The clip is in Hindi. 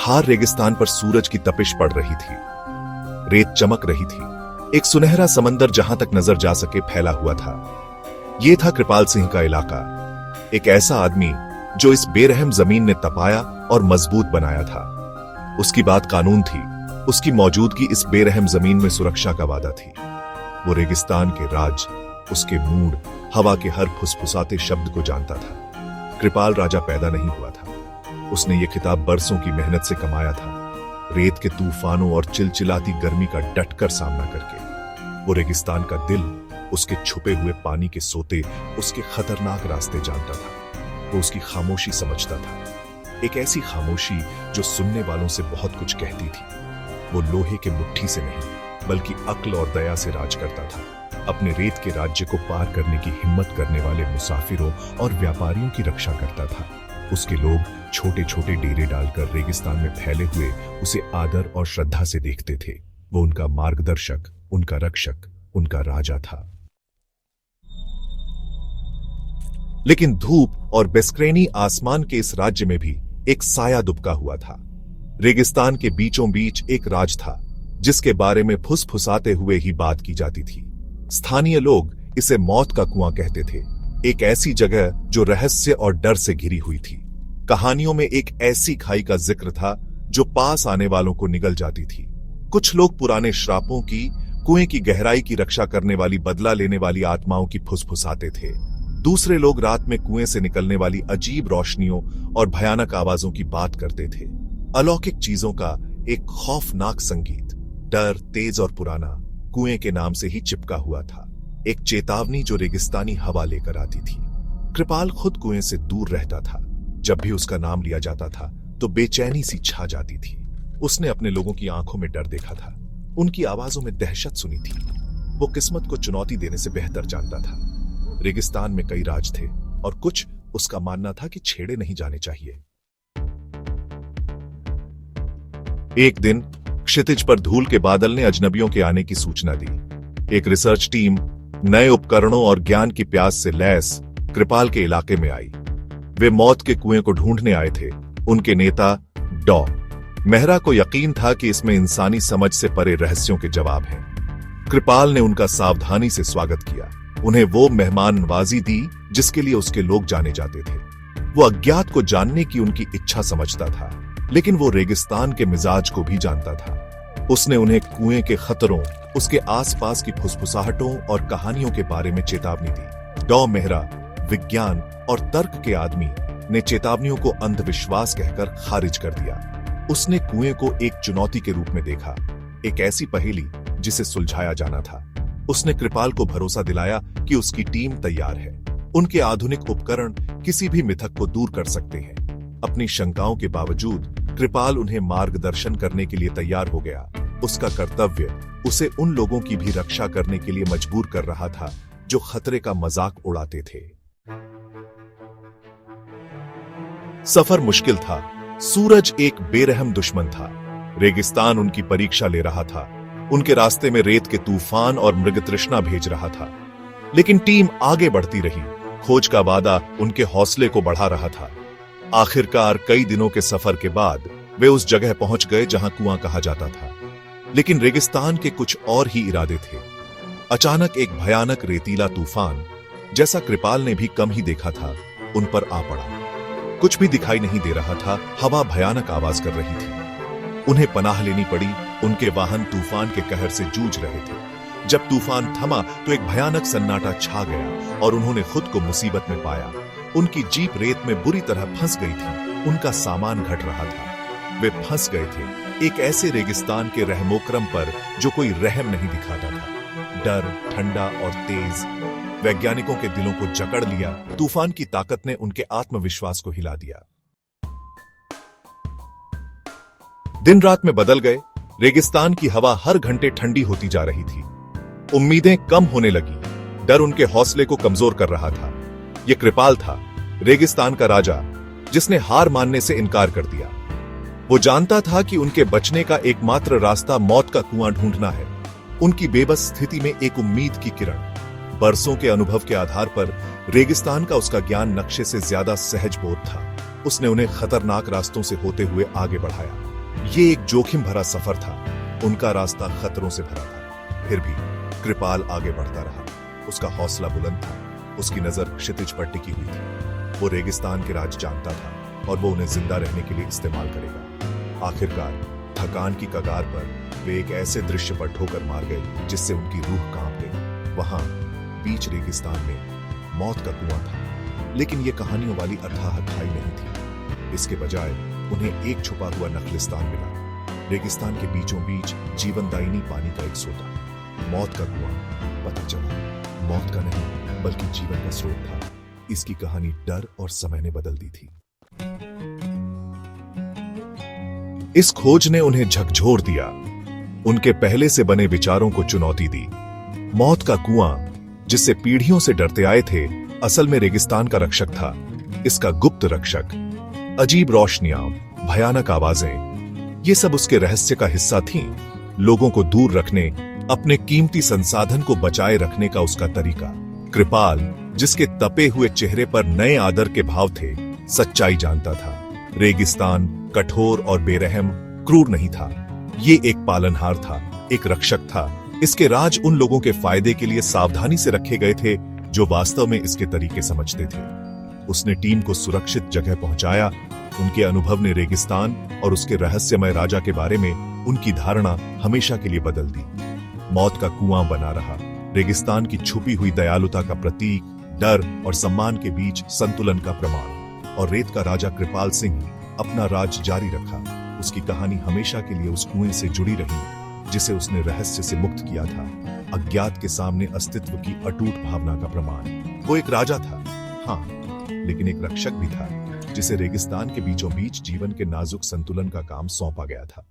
थार रेगिस्तान पर सूरज की तपिश पड़ रही थी। रेत चमक रही थी। एक सुनहरा समंदर जहां तक नजर जा सके फैला हुआ था। यह था कृपाल सिंह का इलाका। एक ऐसा आदमी जो इस बेरहम जमीन ने तपाया और मजबूत बनाया था। उसकी बात कानून थी। उसकी मौजूदगी इस बेरहम जमीन में सुरक्षा का वादा थी। वो रेगिस्तान के राज, उसके मूड, हवा के हर फुसफुसाते शब्द को जानता था। कृपाल राजा पैदा नहीं हुआ था। उसने ये खिताब बरसों की मेहनत से कमाया था, रेत के तूफानों और चिलचिलाती गर्मी का डटकर सामना करके। वो रेगिस्तान का दिल, उसके छुपे हुए पानी के सोते, उसके खतरनाक रास्ते जानता था। वो उसकी खामोशी समझता था, एक ऐसी खामोशी जो सुनने वालों से बहुत कुछ कहती थी। वो लोहे के मुट्ठी से नहीं बल्कि अक्ल और दया से राज करता था। अपने रेत के राज्य को पार करने की हिम्मत करने वाले मुसाफिरों और व्यापारियों की रक्षा करता था। उसके लोग छोटे छोटे डेरे डालकर रेगिस्तान में फैले हुए उसे आदर और श्रद्धा से देखते थे। वो उनका मार्गदर्शक, उनका रक्षक, उनका राजा था। लेकिन धूप और बेस्क्रेनी आसमान के इस राज्य में भी एक साया दुबका हुआ था। रेगिस्तान के बीचों बीच एक राज था जिसके बारे में फुसफुसाते हुए ही बात की जाती थी। स्थानीय लोग इसे मौत का कुआं कहते थे। एक ऐसी जगह जो रहस्य और डर से घिरी हुई थी। कहानियों में एक ऐसी खाई का जिक्र था जो पास आने वालों को निगल जाती थी। कुछ लोग पुराने श्रापों की, कुएं की गहराई की रक्षा करने वाली, बदला लेने वाली आत्माओं की फुसफुसाते थे। दूसरे लोग रात में कुएं से निकलने वाली अजीब रोशनियों और भयानक आवाजों की बात करते थे। अलौकिक चीजों का एक खौफनाक संगीत, डर, तेज और पुराना, कुएं के नाम से ही चिपका हुआ था। एक चेतावनी जो रेगिस्तानी हवा लेकर आती थी। कृपाल खुद कुएं से दूर रहता था। जब भी उसका नाम लिया जाता था तो बेचैनी सी छा जाती थी। उसने अपने लोगों की आंखों में डर देखा था, उनकी आवाजों में दहशत सुनी थी। वो किस्मत को चुनौती देने से बेहतर जानता था। रेगिस्तान में कई राज थे और कुछ उसका मानना था कि छेड़े नहीं जाने चाहिए। एक दिन क्षितिज पर धूल के बादल ने अजनबियों के आने की सूचना दी। एक रिसर्च टीम नए उपकरणों और ज्ञान की प्यास से लैस कृपाल के इलाके में आई। वे मौत के कुएं को ढूंढने आए थे। उनके नेता डॉ मेहरा को यकीन था कि इसमें इंसानी समझ से परे रहस्यों के जवाब हैं। कृपाल ने उनका सावधानी से स्वागत किया, उन्हें वो मेहमान नवाजी दी जिसके लिए उसके लोग जाने जाते थे। वो अज्ञात को जानने की उनकी इच्छा समझता था, लेकिन वो रेगिस्तान के मिजाज को भी जानता था। उसने उन्हें कुएं के खतरों, उसके आसपास की फुसफुसाहटों और कहानियों के बारे में चेतावनी दी। डॉ मेहरा विज्ञान और तर्क के आदमी ने चेतावनियों को अंधविश्वास कहकर खारिज कर दिया। उसने कुएं को एक चुनौती के रूप में देखा, एक ऐसी पहेली जिसे सुलझाया जाना था। उसने कृपाल को भरोसा दिलाया कि उसकी टीम तैयार है। उनके आधुनिक उपकरण किसी भी मिथक को दूर कर सकते हैं। अपनी शंकाओं के बावजूद कृपाल उन्हें मार्गदर्शन करने के लिए तैयार हो गया। उसका कर्तव्य उसे उन लोगों की भी रक्षा करने के लिए मजबूर कर रहा था जो खतरे का मजाक उड़ाते थे। सफर मुश्किल था। सूरज एक बेरहम दुश्मन था। रेगिस्तान उनकी परीक्षा ले रहा था। उनके रास्ते में रेत के तूफान और मृगतृष्णा भेज रहा था। लेकिन टीम आगे बढ़ती रही। खोज का वादा उनके हौसले को बढ़ा रहा था। आखिरकार कई दिनों के सफर के बाद वे उस जगह पहुंच गए जहां कुआं कहा जाता था। लेकिन रेगिस्तान के कुछ और ही इरादे थे। अचानक एक भयानक रेतीला तूफान, जैसा कृपाल ने भी कम ही देखा था, उन पर आ पड़ा। कुछ भी दिखाई नहीं दे रहा था। हवा भयानक आवाज कर रही थी। उन्हें पनाह लेनी पड़ी। उनके वाहन तूफान के कहर से जूझ रहे थे। जब तूफान थमा तो एक भयानक सन्नाटा छा गया और उन्होंने खुद को मुसीबत में पाया। उनकी जीप रेत में बुरी तरह फंस गई थी। उनका सामान घट रहा था। वे फंस गए थे एक ऐसे रेगिस्तान के रहमोक्रम पर जो कोई रहम नहीं दिखाता था। डर, ठंडा और तेज वैज्ञानिकों के दिलों को जकड़ लिया। तूफान की ताकत ने उनके आत्मविश्वास को हिला दिया। दिन रात में बदल गए। रेगिस्तान की हवा हर घंटे ठंडी होती जा रही थी। उम्मीदें कम होने लगी। डर उनके हौसले को कमजोर कर रहा था। यह कृपाल था, रेगिस्तान का राजा, जिसने हार मानने से इनकार कर दिया। वो जानता था कि उनके बचने का एकमात्र रास्ता मौत का कुआं ढूंढना है। उनकी बेबस स्थिति में एक उम्मीद की किरण। बरसों के अनुभव के आधार पर रेगिस्तान का उसका ज्ञान नक्शे से ज्यादा सहज बोध था। उसने उन्हें खतरनाक रास्तों से होते हुए आगे बढ़ाया। ये एक जोखिम भरा सफर था। उनका रास्ता खतरों से भरा था। फिर भी कृपाल आगे बढ़ता रहा। उसका हौसला बुलंद था। उसकी नजर क्षितिज पर टिकी हुई थी। वो रेगिस्तान के राज जानता था और वो उन्हें जिंदा रहने के लिए इस्तेमाल करेगा। आखिरकार थकान की कगार पर वे एक ऐसे दृश्य पर ठोकर मार गए जिससे उनकी रूह कांप गई। वहां बीच रेगिस्तान में मौत का कुआं था, लेकिन ये कहानियों वाली अथाह खाई नहीं थी। इसके बजाय उन्हें एक छुपा हुआ नखलिस्तान मिला। रेगिस्तान के बीचों बीच जीवनदायिनी पानी का एक सोता। मौत का कुआं। पता चला मौत का नहीं बल्कि जीवन का स्रोत था। इसकी कहानी डर और समय ने बदल दी थी। इस खोज ने उन्हें झकझोर दिया। उनके पहले से बने विचारों को चुनौती दी। मौत का कुआं, जिससे पीढ़ियों से डरते आए थे, असल में रेगिस्तान का रक्षक था। इसका गुप्त रक्षक, अजीब रोशनियां, भयानक आवाजें, ये सब उसके रहस्य का हिस्सा थीं। लोगों को दूर रखने, अपने कीमती संसाधन को बचाए रखने का उसका तरीका। कृपाल, जिसके तपे हुए चेहरे पर नए आदर के भाव थे, सच्चाई जानता था। रेगिस्तान कठोर और बेरहम, क्रूर नहीं था। ये एक पालनहार था, एक रक्षक था। इसके राज उन लोगों के फायदे के लिए सावधानी से रखे गए थे जो वास्तव में इसके तरीके समझते थे। उसने टीम को सुरक्षित जगह पहुंचाया। उनके अनुभव ने रेगिस्तान और उसके रहस्यमय राजा के बारे में उनकी धारणा हमेशा के लिए बदल दी। मौत का कुआं बना रहा, रेगिस्तान की छुपी हुई दयालुता का प्रतीक, डर और सम्मान के बीच संतुलन का प्रमाण। और रेत का राजा कृपाल सिंह अपना राज जारी रखा। उसकी कहानी हमेशा के लिए उस कुएं से जुड़ी रही जिसे उसने रहस्य से मुक्त किया था। अज्ञात के सामने अस्तित्व की अटूट भावना का प्रमाण। वो एक राजा था, हाँ, लेकिन एक रक्षक भी था, जिसे रेगिस्तान के बीचों बीच जीवन के नाजुक संतुलन का काम सौंपा गया था।